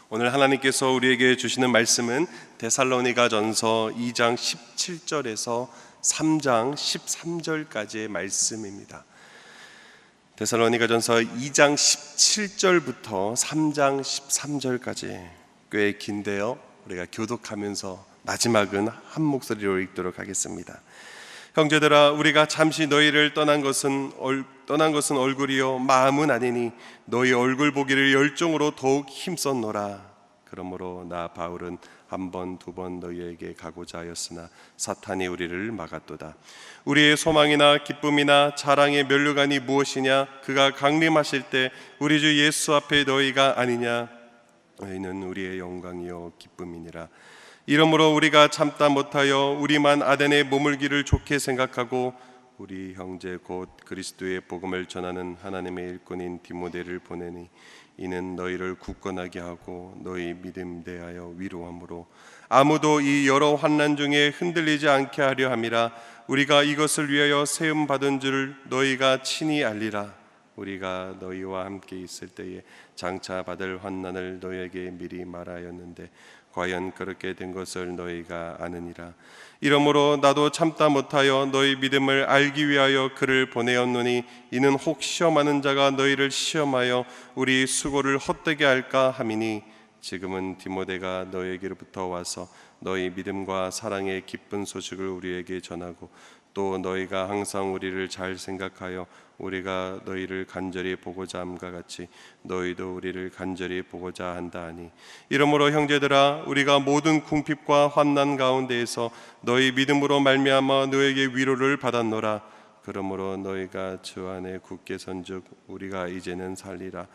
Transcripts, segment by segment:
오늘 하나님께서 우리에게 주시는 말씀은 데살로니가전서 2장 17절에서 3장 13절까지의 말씀입니다. 데살로니가전서 2장 17절부터 3장 13절까지 꽤 긴데요, 우리가 교독하면서 마지막은 한 목소리로 읽도록 하겠습니다. 형제들아, 우리가 잠시 너희를 떠난 것은 얼굴이요 마음은 아니니 너희 얼굴 보기를 열정으로 더욱 힘썼노라. 그러므로 나 바울은 한 번, 두 번 너희에게 가고자 하였으나 사탄이 우리를 막았도다. 우리의 소망이나 기쁨이나 자랑의 면류관이 무엇이냐? 그가 강림하실 때 우리 주 예수 앞에 너희가 아니냐? 너희는 우리의 영광이요 기쁨이니라. 이러므로 우리가 참다 못하여 우리만 아덴에 머물기를 좋게 생각하고 우리 형제 곧 그리스도의 복음을 전하는 하나님의 일꾼인 디모데를 보내니 이는 너희를 굳건하게 하고 너희 믿음 대하여 위로함으로 아무도 이 여러 환난 중에 흔들리지 않게 하려 함이라. 우리가 이것을 위하여 세움 받은 줄 너희가 친히 알리라. 우리가 너희와 함께 있을 때에 장차 받을 환난을 너희에게 미리 말하였는데 과연 그렇게 된 것을 너희가 아느니라. 이러므로 나도 참다 못하여 너희 믿음을 알기 위하여 그를 보내었노니 이는 혹 시험하는 자가 너희를 시험하여 우리 수고를 헛되게 할까 함이니 지금은 디모데가 너희에게로부터 와서 너희 믿음과 사랑의 기쁜 소식을 우리에게 전하고 또 너희가 항상 우리를 잘 생각하여 우리가 너희를 간절히 보고자 함과 같이 너희도 우리를 간절히 보고자 한다 하니 이러므로 형제들아, 우리가 모든 궁핍과 환난 가운데에서 너희 믿음으로 말미암아 너에게 위로를 받았노라. 그러므로 너희가 주 안에 굳게 선즉 우리가 이제는 살리라.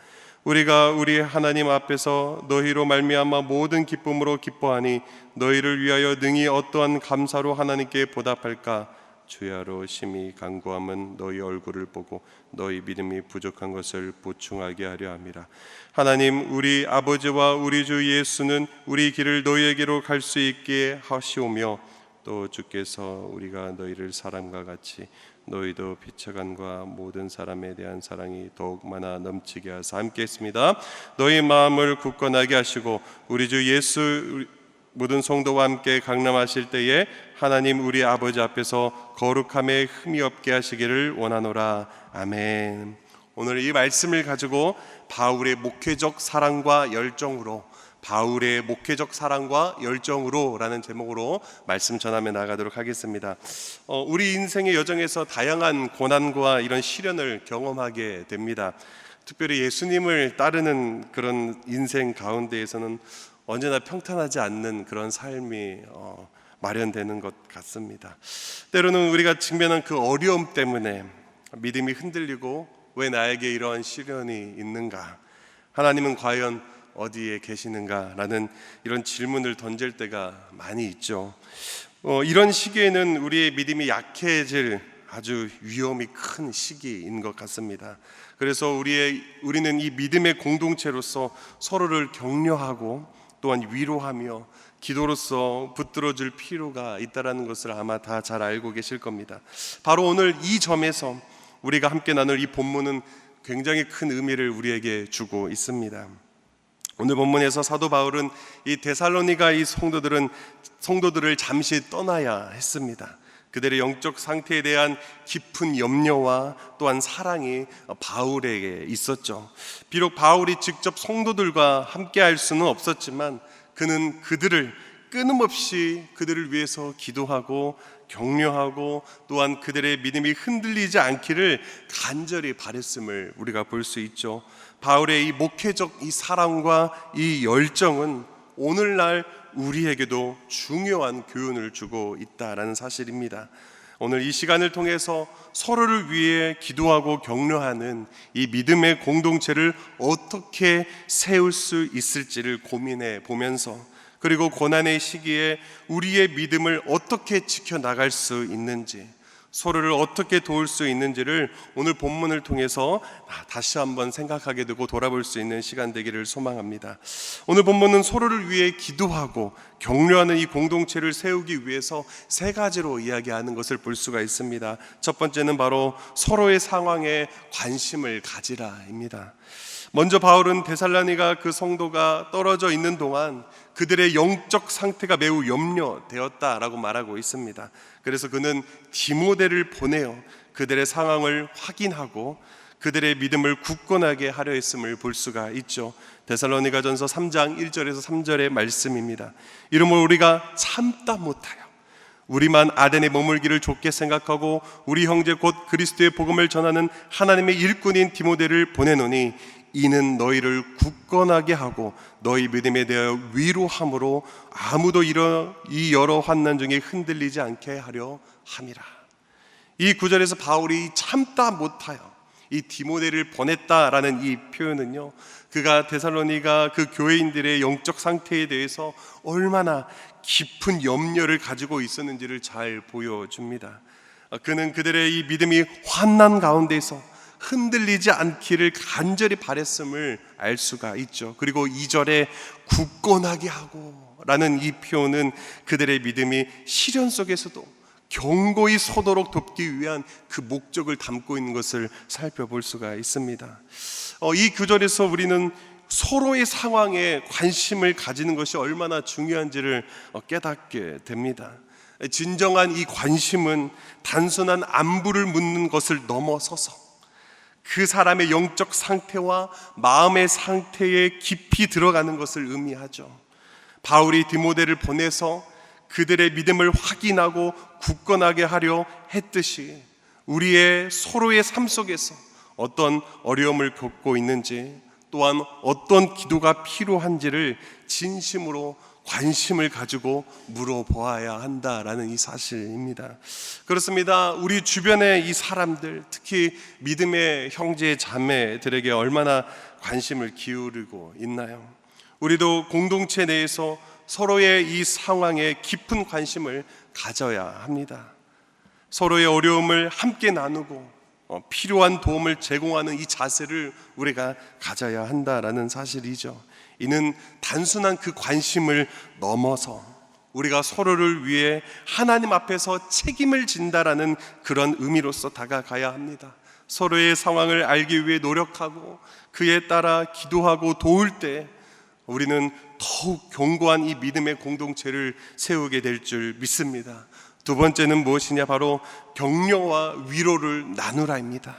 우리가 우리 하나님 앞에서 너희로 말미암아 모든 기쁨으로 기뻐하니 너희를 위하여 능히 어떠한 감사로 하나님께 보답할까? 주야로 심히 간구함은 너희 얼굴을 보고 너희 믿음이 부족한 것을 보충하게 하려 함이라. 하나님 우리 아버지와 우리 주 예수는 우리 길을 너희에게로 갈 수 있게 하시오며 또 주께서 우리가 너희를 사람과 같이 너희도 비춰간과 모든 사람에 대한 사랑이 더욱 많아 넘치게 하사 함께 했습니다. 너희 마음을 굳건하게 하시고 우리 주 예수 모든 성도와 함께 강림하실 때에 하나님 우리 아버지 앞에서 거룩함에 흠이 없게 하시기를 원하노라. 아멘. 오늘 이 말씀을 가지고 바울의 목회적 사랑과 열정으로, 바울의 목회적 사랑과 열정으로 라는 제목으로 말씀 전하며 나가도록 하겠습니다. 우리 인생의 여정에서 다양한 고난과 이런 시련을 경험하게 됩니다. 특별히 예수님을 따르는 그런 인생 가운데에서는 언제나 평탄하지 않는 그런 삶이 마련되는 것 같습니다. 때로는 우리가 직면한 그 어려움 때문에 믿음이 흔들리고 왜 나에게 이러한 시련이 있는가? 하나님은 과연 어디에 계시는가? 라는 이런 질문을 던질 때가 많이 있죠. 이런 시기에는 우리의 믿음이 약해질 아주 위험이 큰 시기인 것 같습니다. 그래서 우리는 이 믿음의 공동체로서 서로를 격려하고 또한 위로하며 기도로서 붙들어줄 필요가 있다는 것을 아마 다 잘 알고 계실 겁니다. 바로 오늘 이 점에서 우리가 함께 나눌 이 본문은 굉장히 큰 의미를 우리에게 주고 있습니다. 오늘 본문에서 사도 바울은 이 데살로니가 이 성도들을 잠시 떠나야 했습니다. 그들의 영적 상태에 대한 깊은 염려와 또한 사랑이 바울에게 있었죠. 비록 바울이 직접 성도들과 함께 할 수는 없었지만 그는 끊임없이 그들을 위해서 기도하고 격려하고 또한 그들의 믿음이 흔들리지 않기를 간절히 바랬음을 우리가 볼 수 있죠. 바울의 이 목회적 이 사랑과 이 열정은 오늘날 우리에게도 중요한 교훈을 주고 있다라는 사실입니다. 오늘 이 시간을 통해서 서로를 위해 기도하고 격려하는 이 믿음의 공동체를 어떻게 세울 수 있을지를 고민해 보면서, 그리고 고난의 시기에 우리의 믿음을 어떻게 지켜나갈 수 있는지, 서로를 어떻게 도울 수 있는지를 오늘 본문을 통해서 다시 한번 생각하게 되고 돌아볼 수 있는 시간 되기를 소망합니다. 오늘 본문은 서로를 위해 기도하고 격려하는 이 공동체를 세우기 위해서 세 가지로 이야기하는 것을 볼 수가 있습니다. 첫 번째는 바로 서로의 상황에 관심을 가지라입니다. 먼저 바울은 데살로니가 그 성도가 떨어져 있는 동안 그들의 영적 상태가 매우 염려되었다라고 말하고 있습니다. 그래서 그는 디모데를 보내어 그들의 상황을 확인하고 그들의 믿음을 굳건하게 하려 했음을 볼 수가 있죠. 데살로니가전서 3장 1절에서 3절의 말씀입니다. 이러므로 우리가 참다 못하여 우리만 아덴에 머물기를 좋게 생각하고 우리 형제 곧 그리스도의 복음을 전하는 하나님의 일꾼인 디모데를 보내노니 이는 너희를 굳건하게 하고 너희 믿음에 대하여 위로함으로 아무도 이 여러 환난 중에 흔들리지 않게 하려 함이라. 이 구절에서 바울이 참다 못하여 이 디모데를 보냈다라는 이 표현은요, 그가 데살로니가 그 교회인들의 영적 상태에 대해서 얼마나 깊은 염려를 가지고 있었는지를 잘 보여줍니다. 그는 그들의 이 믿음이 환난 가운데서 흔들리지 않기를 간절히 바랬음을 알 수가 있죠. 그리고 2절에 굳건하게 하고 라는 이 표현은 그들의 믿음이 시련 속에서도 견고히 서도록 돕기 위한 그 목적을 담고 있는 것을 살펴볼 수가 있습니다. 이 구절에서 우리는 서로의 상황에 관심을 가지는 것이 얼마나 중요한지를 깨닫게 됩니다. 진정한 이 관심은 단순한 안부를 묻는 것을 넘어서서 그 사람의 영적 상태와 마음의 상태에 깊이 들어가는 것을 의미하죠. 바울이 디모데를 보내서 그들의 믿음을 확인하고 굳건하게 하려 했듯이 우리의 서로의 삶 속에서 어떤 어려움을 겪고 있는지, 또한 어떤 기도가 필요한지를 진심으로 관심을 가지고 물어보아야 한다라는 이 사실입니다. 그렇습니다. 우리 주변의 이 사람들, 특히 믿음의 형제 자매들에게 얼마나 관심을 기울이고 있나요? 우리도 공동체 내에서 서로의 이 상황에 깊은 관심을 가져야 합니다. 서로의 어려움을 함께 나누고 필요한 도움을 제공하는 이 자세를 우리가 가져야 한다라는 사실이죠. 이는 단순한 그 관심을 넘어서 우리가 서로를 위해 하나님 앞에서 책임을 진다라는 그런 의미로서 다가가야 합니다. 서로의 상황을 알기 위해 노력하고 그에 따라 기도하고 도울 때 우리는 더욱 견고한 이 믿음의 공동체를 세우게 될 줄 믿습니다. 두 번째는 무엇이냐? 바로 격려와 위로를 나누라입니다.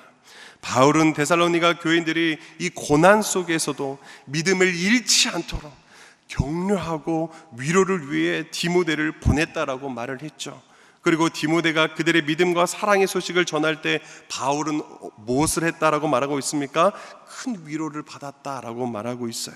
바울은 데살로니가 교인들이 이 고난 속에서도 믿음을 잃지 않도록 격려하고 위로를 위해 디모데를 보냈다라고 말을 했죠. 그리고 디모데가 그들의 믿음과 사랑의 소식을 전할 때 바울은 무엇을 했다라고 말하고 있습니까? 큰 위로를 받았다라고 말하고 있어요.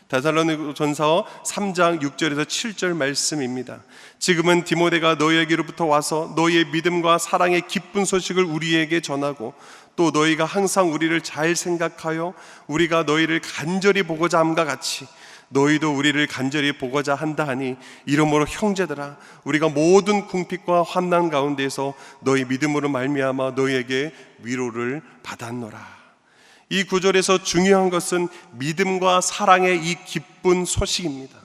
데살로니가전서 3장 6절에서 7절 말씀입니다. 지금은 디모데가 너희에게로부터 와서 너희의 믿음과 사랑의 기쁜 소식을 우리에게 전하고 또 너희가 항상 우리를 잘 생각하여 우리가 너희를 간절히 보고자 함과 같이 너희도 우리를 간절히 보고자 한다 하니 이러므로 형제들아 우리가 모든 궁핍과 환난 가운데서 너희 믿음으로 말미암아 너희에게 위로를 받았노라. 이 구절에서 중요한 것은 믿음과 사랑의 이 기쁜 소식입니다.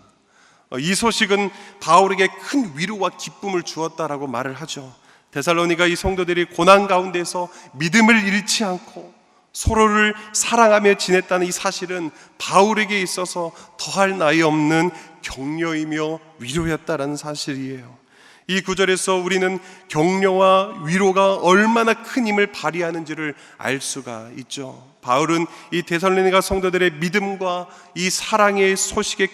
이 소식은 바울에게 큰 위로와 기쁨을 주었다라고 말을 하죠. 데살로니가 이 성도들이 고난 가운데서 믿음을 잃지 않고 서로를 사랑하며 지냈다는 이 사실은 바울에게 있어서 더할 나위 없는 격려이며 위로였다라는 사실이에요. 이 구절에서 우리는 격려와 위로가 얼마나 큰 힘을 발휘하는지를 알 수가 있죠. 바울은 이 데살로니가 성도들의 믿음과 이 사랑의 소식에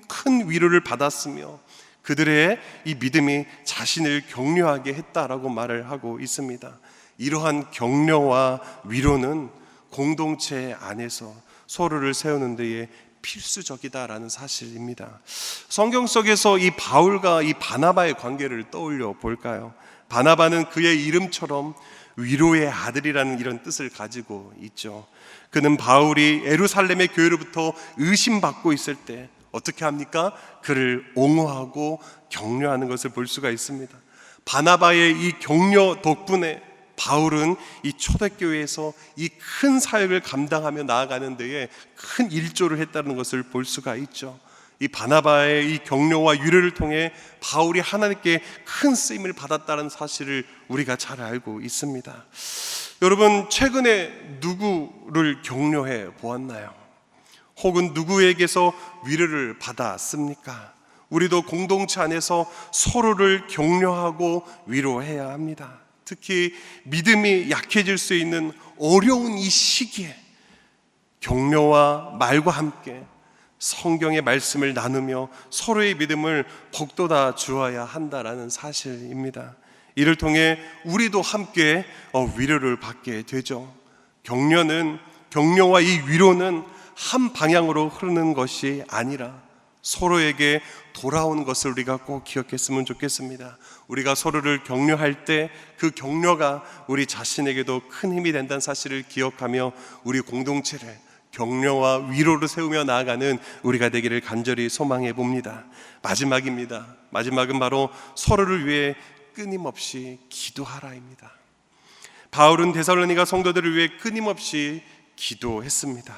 큰 위로를 받았으며 그들의 이 믿음이 자신을 격려하게 했다라고 말을 하고 있습니다. 이러한 격려와 위로는 공동체 안에서 서로를 세우는 데에 필수적이다라는 사실입니다. 성경 속에서 이 바울과 이 바나바의 관계를 떠올려 볼까요? 바나바는 그의 이름처럼 위로의 아들이라는 이런 뜻을 가지고 있죠. 그는 바울이 예루살렘의 교회로부터 의심받고 있을 때 어떻게 합니까? 그를 옹호하고 격려하는 것을 볼 수가 있습니다. 바나바의 이 격려 덕분에 바울은 이 초대교회에서 이 큰 사역을 감당하며 나아가는 데에 큰 일조를 했다는 것을 볼 수가 있죠. 이 바나바의 이 격려와 위로를 통해 바울이 하나님께 큰 쓰임을 받았다는 사실을 우리가 잘 알고 있습니다. 여러분, 최근에 누구를 격려해 보았나요? 혹은 누구에게서 위로를 받았습니까? 우리도 공동체 안에서 서로를 격려하고 위로해야 합니다. 특히 믿음이 약해질 수 있는 어려운 이 시기에 격려와 말과 함께 성경의 말씀을 나누며 서로의 믿음을 북돋아 주어야 한다라는 사실입니다. 이를 통해 우리도 함께 위로를 받게 되죠. 격려와 이 위로는 한 방향으로 흐르는 것이 아니라 서로에게 돌아오는 것을 우리가 꼭 기억했으면 좋겠습니다. 우리가 서로를 격려할 때 그 격려가 우리 자신에게도 큰 힘이 된다는 사실을 기억하며 우리 공동체를 격려와 위로를 세우며 나아가는 우리가 되기를 간절히 소망해 봅니다. 마지막입니다. 마지막은 바로 서로를 위해 끊임없이 기도하라입니다. 바울은 데살로니가 성도들을 위해 끊임없이 기도했습니다.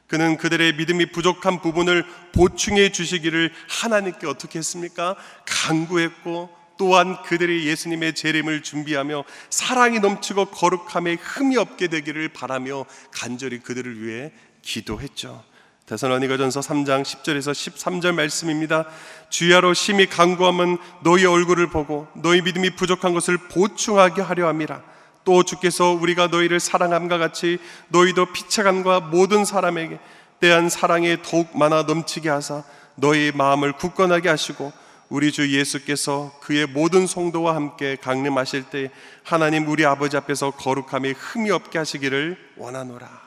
그는 그들의 믿음이 부족한 부분을 보충해 주시기를 하나님께 어떻게 했습니까? 간구했고, 또한 그들이 예수님의 재림을 준비하며 사랑이 넘치고 거룩함에 흠이 없게 되기를 바라며 간절히 그들을 위해 기도했죠. 데살로니가전서 3장 10절에서 13절 말씀입니다. 주야로 심히 간구함은 너희 얼굴을 보고 너희 믿음이 부족한 것을 보충하게 하려 함이라. 또 주께서 우리가 너희를 사랑함과 같이 너희도 피차감과 모든 사람에게 대한 사랑에 더욱 많아 넘치게 하사 너희 마음을 굳건하게 하시고 우리 주 예수께서 그의 모든 성도와 함께 강림하실 때 하나님 우리 아버지 앞에서 거룩함에 흠이 없게 하시기를 원하노라.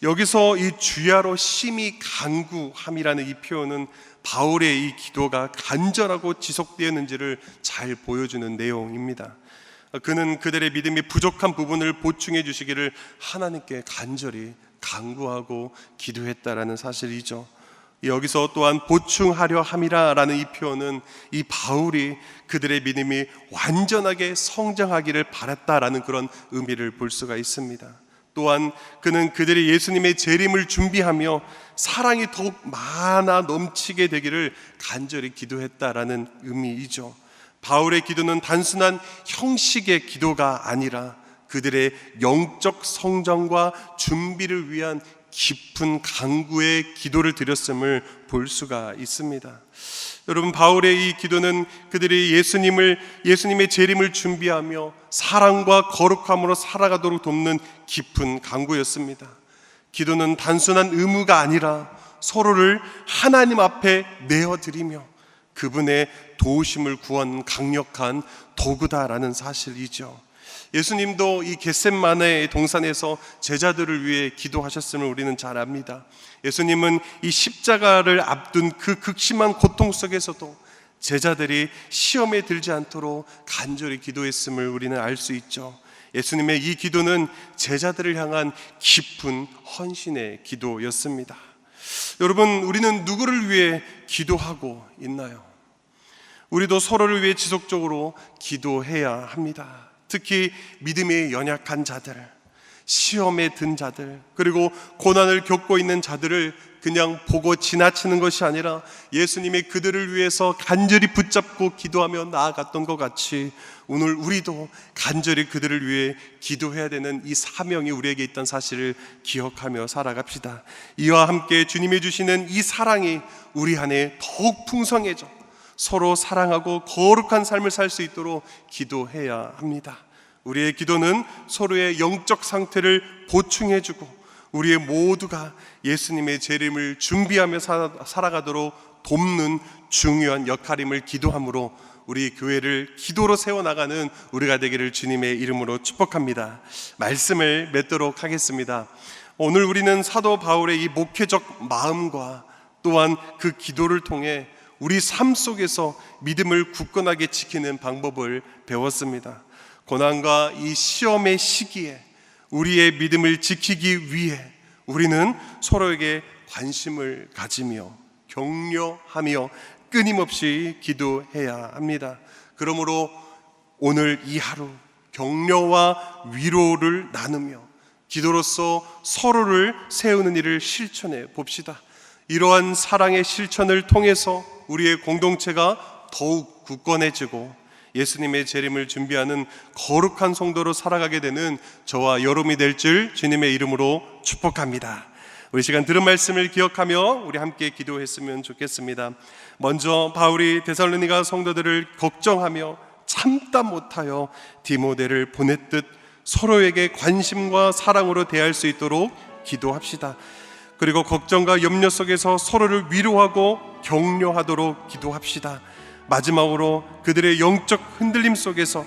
여기서 이 주야로 심히 간구함이라는 이 표현은 바울의 이 기도가 간절하고 지속되었는지를 잘 보여주는 내용입니다. 그는 그들의 믿음이 부족한 부분을 보충해 주시기를 하나님께 간절히 간구하고 기도했다라는 사실이죠. 여기서 또한 보충하려 함이라라는 이 표현은 이 바울이 그들의 믿음이 완전하게 성장하기를 바랐다라는 그런 의미를 볼 수가 있습니다. 또한 그는 그들이 예수님의 재림을 준비하며 사랑이 더욱 많아 넘치게 되기를 간절히 기도했다라는 의미이죠. 바울의 기도는 단순한 형식의 기도가 아니라 그들의 영적 성장과 준비를 위한 깊은 간구의 기도를 드렸음을 볼 수가 있습니다. 여러분, 바울의 이 기도는 그들이 예수님의 재림을 준비하며 사랑과 거룩함으로 살아가도록 돕는 깊은 간구였습니다. 기도는 단순한 의무가 아니라 서로를 하나님 앞에 내어드리며 그분의 도우심을 구한 강력한 도구다라는 사실이죠. 예수님도 이 겟셋마네 동산에서 제자들을 위해 기도하셨음을 우리는 잘 압니다. 예수님은 이 십자가를 앞둔 그 극심한 고통 속에서도 제자들이 시험에 들지 않도록 간절히 기도했음을 우리는 알 수 있죠. 예수님의 이 기도는 제자들을 향한 깊은 헌신의 기도였습니다. 여러분, 우리는 누구를 위해 기도하고 있나요? 우리도 서로를 위해 지속적으로 기도해야 합니다. 특히 믿음이 연약한 자들, 시험에 든 자들, 그리고 고난을 겪고 있는 자들을 그냥 보고 지나치는 것이 아니라 예수님이 그들을 위해서 간절히 붙잡고 기도하며 나아갔던 것 같이 오늘 우리도 간절히 그들을 위해 기도해야 되는 이 사명이 우리에게 있다는 사실을 기억하며 살아갑시다. 이와 함께 주님이 주시는 이 사랑이 우리 안에 더욱 풍성해져 서로 사랑하고 거룩한 삶을 살 수 있도록 기도해야 합니다. 우리의 기도는 서로의 영적 상태를 보충해주고 우리의 모두가 예수님의 재림을 준비하며 살아가도록 돕는 중요한 역할임을 기도함으로 우리 교회를 기도로 세워나가는 우리가 되기를 주님의 이름으로 축복합니다. 말씀을 맺도록 하겠습니다. 오늘 우리는 사도 바울의 이 목회적 마음과 또한 그 기도를 통해 우리 삶 속에서 믿음을 굳건하게 지키는 방법을 배웠습니다. 고난과 이 시험의 시기에 우리의 믿음을 지키기 위해 우리는 서로에게 관심을 가지며 격려하며 끊임없이 기도해야 합니다. 그러므로 오늘 이 하루 격려와 위로를 나누며 기도로서 서로를 세우는 일을 실천해 봅시다. 이러한 사랑의 실천을 통해서 우리의 공동체가 더욱 굳건해지고 예수님의 재림을 준비하는 거룩한 성도로 살아가게 되는 저와 여러분이 될 줄 주님의 이름으로 축복합니다. 우리 시간 들은 말씀을 기억하며 우리 함께 기도했으면 좋겠습니다. 먼저 바울이 데살로니가 성도들을 걱정하며 참다 못하여 디모데를 보냈듯 서로에게 관심과 사랑으로 대할 수 있도록 기도합시다. 그리고 걱정과 염려 속에서 서로를 위로하고 격려하도록 기도합시다. 마지막으로 그들의 영적 흔들림 속에서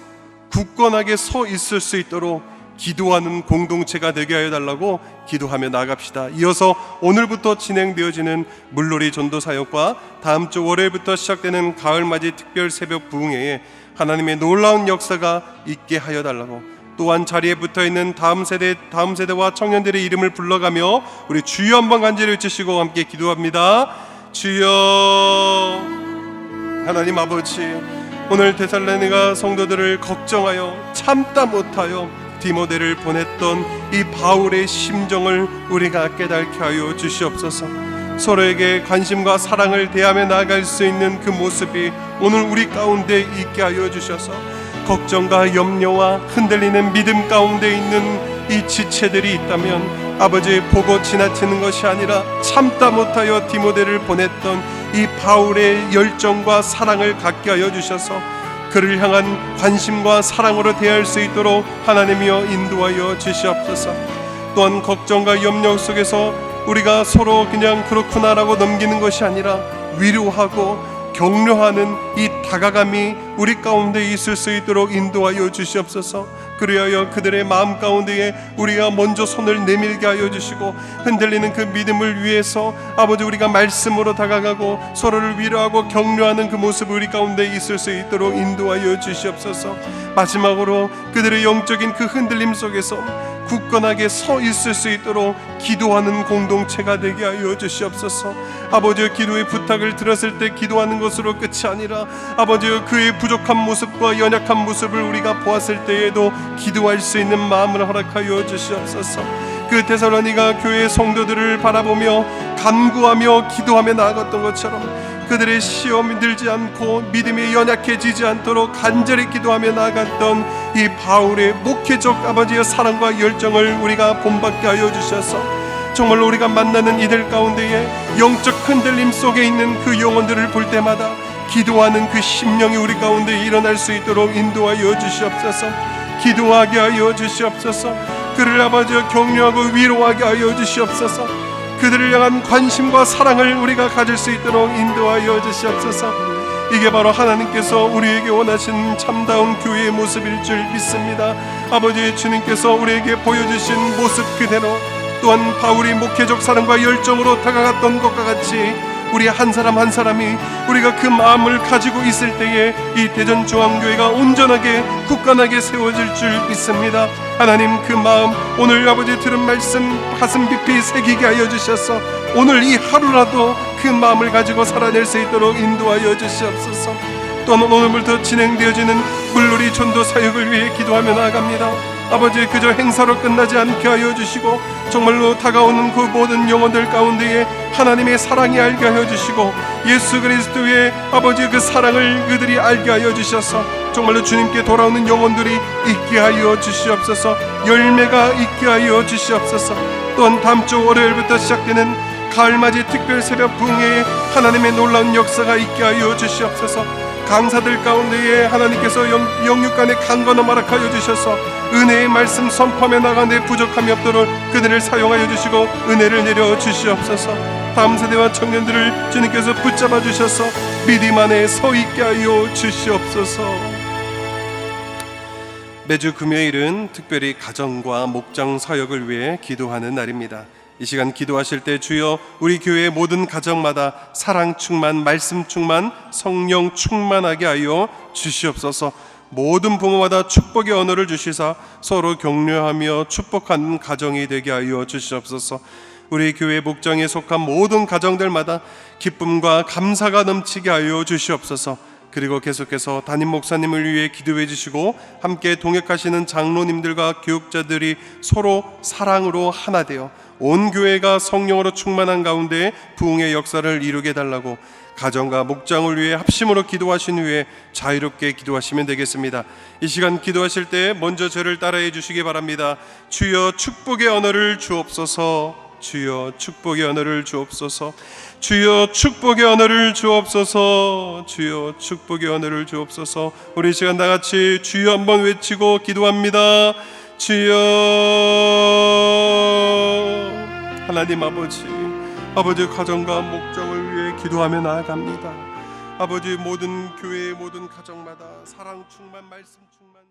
굳건하게 서 있을 수 있도록 기도하는 공동체가 되게 하여 달라고 기도하며 나갑시다. 이어서 오늘부터 진행되어지는 물놀이 전도 사역과 다음 주 월요일부터 시작되는 가을맞이 특별 새벽 부흥회에 하나님의 놀라운 역사가 있게 하여 달라고, 또한 자리에 붙어있는 다음 세대와 청년들의 이름을 불러가며 우리 주여 한번 간절히 외치시고 함께 기도합니다. 주여. 하나님 아버지, 오늘 데살로니가 성도들을 걱정하여 참다 못하여 디모데를 보냈던 이 바울의 심정을 우리가 깨닫게 하여 주시옵소서. 서로에게 관심과 사랑을 대하며 나아갈 수 있는 그 모습이 오늘 우리 가운데 있게 하여 주셔서 걱정과 염려와 흔들리는 믿음 가운데 있는 이 지체들이 있다면 아버지, 보고 지나치는 것이 아니라 참다 못하여 디모데를 보냈던 이 바울의 열정과 사랑을 갖게 하여 주셔서 그를 향한 관심과 사랑으로 대할 수 있도록 하나님이여 인도하여 주시옵소서. 또한 걱정과 염려 속에서 우리가 서로 그냥 그렇구나라고 넘기는 것이 아니라 위로하고 격려하는 이 다가감이 우리 가운데 있을 수 있도록 인도하여 주시옵소서. 그리하여 그들의 마음 가운데에 우리가 먼저 손을 내밀게 하여 주시고 흔들리는 그 믿음을 위해서 아버지, 우리가 말씀으로 다가가고 서로를 위로하고 격려하는 그 모습 우리 가운데 있을 수 있도록 인도하여 주시옵소서. 마지막으로 그들의 영적인 그 흔들림 속에서 굳건하게 서 있을 수 있도록 기도하는 공동체가 되게 하여 주시옵소서. 아버지의 기도의 부탁을 들었을 때 기도하는 것으로 끝이 아니라 아버지의 그의 부족한 모습과 연약한 모습을 우리가 보았을 때에도 기도할 수 있는 마음을 허락하여 주시옵소서. 그 데살로니가 교회의 성도들을 바라보며 간구하며 기도하며 나아갔던 것처럼 그들의 시험이 들지 않고 믿음이 연약해지지 않도록 간절히 기도하며 나아갔던 이 바울의 목회적 아버지의 사랑과 열정을 우리가 본받게 하여 주셔서 정말로 우리가 만나는 이들 가운데에 영적 흔들림 속에 있는 그 영혼들을 볼 때마다 기도하는 그 심령이 우리 가운데 일어날 수 있도록 인도하여 주시옵소서. 기도하게 하여 주시옵소서. 그를 아버지와 격려하고 위로하게 하여 주시옵소서. 그들을 향한 관심과 사랑을 우리가 가질 수 있도록 인도하여 주시옵소서. 이게 바로 하나님께서 우리에게 원하신 참다운 교회의 모습일 줄 믿습니다. 아버지, 주님께서 우리에게 보여주신 모습 그대로 또한 바울이 목회적 사랑과 열정으로 다가갔던 것과 같이 우리 한 사람 한 사람이 우리가 그 마음을 가지고 있을 때에 이 대전중앙교회가 온전하게 굳건하게 세워질 줄 믿습니다. 하나님, 그 마음 오늘 아버지 들은 말씀 가슴 깊이 새기게 하여 주셔서 오늘 이 하루라도 그 마음을 가지고 살아낼 수 있도록 인도하여 주시옵소서. 또한 오늘부터 진행되어지는 물놀이 전도 사역을 위해 기도하며 나아갑니다. 아버지, 그저 행사로 끝나지 않게 하여 주시고 정말로 다가오는 그 모든 영혼들 가운데에 하나님의 사랑이 알게 하여 주시고 예수 그리스도의 아버지 그 사랑을 그들이 알게 하여 주셔서 정말로 주님께 돌아오는 영혼들이 있게 하여 주시옵소서. 열매가 있게 하여 주시옵소서. 또한 다음 주 월요일부터 시작되는 가을맞이 특별 새벽 부흥회에 하나님의 놀라운 역사가 있게 하여 주시옵소서. 강사들 가운데에 하나님께서 영육간의 강건함 허락하여 주셔서 은혜의 말씀 선포하며 나가는데 부족함이 없도록 그들을 사용하여 주시고 은혜를 내려 주시옵소서. 다음 세대와 청년들을 주님께서 붙잡아 주셔서 믿음 안에 서 있게 하여 주시옵소서. 매주 금요일은 특별히 가정과 목장 사역을 위해 기도하는 날입니다. 이 시간 기도하실 때 주여 우리 교회의 모든 가정마다 사랑 충만, 말씀 충만, 성령 충만하게 하여 주시옵소서. 모든 부모마다 축복의 언어를 주시사 서로 격려하며 축복하는 가정이 되게 하여 주시옵소서. 우리 교회 목장에 속한 모든 가정들마다 기쁨과 감사가 넘치게 하여 주시옵소서. 그리고 계속해서 담임 목사님을 위해 기도해 주시고 함께 동역하시는 장로님들과 교육자들이 서로 사랑으로 하나 되어 온 교회가 성령으로 충만한 가운데 부흥의 역사를 이루게 달라고 가정과 목장을 위해 합심으로 기도하신 후에 자유롭게 기도하시면 되겠습니다. 이 시간 기도하실 때 먼저 저를 따라해 주시기 바랍니다. 주여 축복의 언어를 주옵소서. 주여 축복의 언어를 주옵소서. 주여 축복의 언어를 주옵소서. 주여 축복의 언어를 주옵소서. 우리 시간 다 같이 주여 한번 외치고 기도합니다. 주여. 하나님 아버지 가정과 목적을 위해 기도하며 나아갑니다. 아버지 모든 교회의 모든 가정마다 사랑 충만 말씀 충만